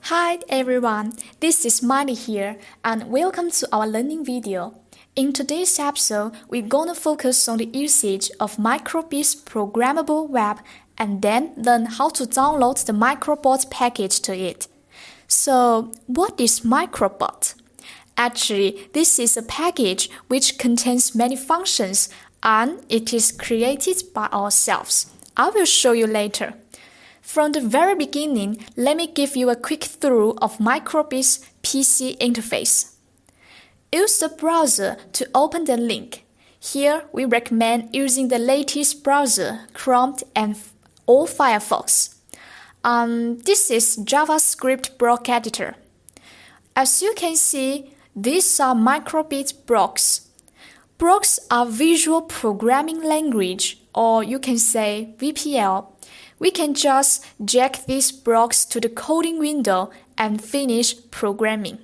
Hi everyone, this is Miley here and welcome to our learning video. In today's episode, we're gonna focus on the usage of Microbot's programmable web and then learn how to download the Microbot package to it. So, what is Microbot? Actually, this is a package which contains many functions and it is created by ourselves. I will show you later. From the very beginning, let me give you a quick through of Microbot's PC interface. Use the browser to open the link. Here, we recommend using the latest browser, Chrome or Firefox. This is JavaScript block editor. As you can see, these are Microbot blocks. Blocks are visual programming language, or you can say VPL. We can just drag these blocks to the coding window and finish programming.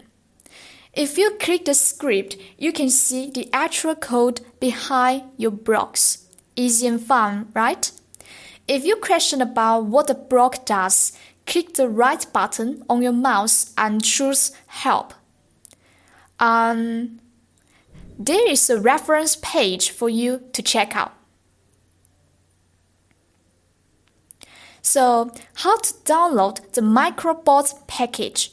If you click the script, you can see the actual code behind your blocks. Easy and fun, right? If you question about what the block does, click the right button on your mouse and choose Help. There is a reference page for you to check out. So, how to download the Microbot package?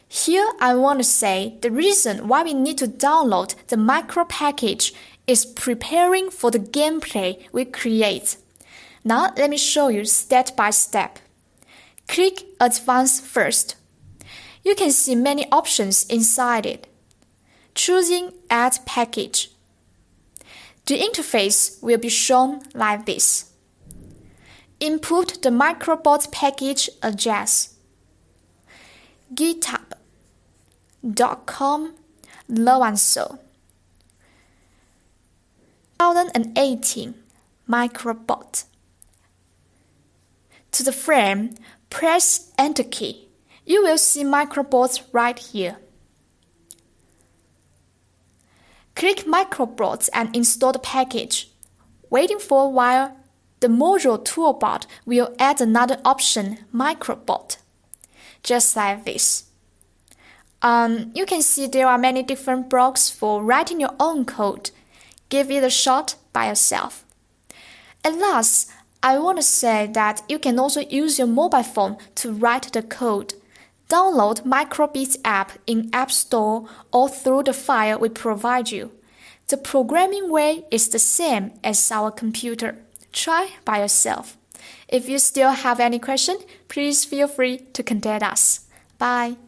Here I want to say the reason why we need to download the micro package is preparing for the gameplay we create. Now let me show you step by step. Click Advanced first. You can see many options inside it. Choosing Add Package. The interface will be shown like this. Input the Microbot package address. github.com /so 2018 Microbot. To the frame, press Enter key. You will see Microbot right here. Click Microbot and install the package. Waiting for a while, the module toolbar will add another option, Microbot. Just like this. You can see there are many different blocks for writing your own code. Give it a shot by yourself. At last, I want to say that you can also use your mobile phone to write the code. Download Microbot app in App Store or through the file we provide you. The programming way is the same as our computer. Try by yourself. If you still have any question, please feel free to contact us. Bye.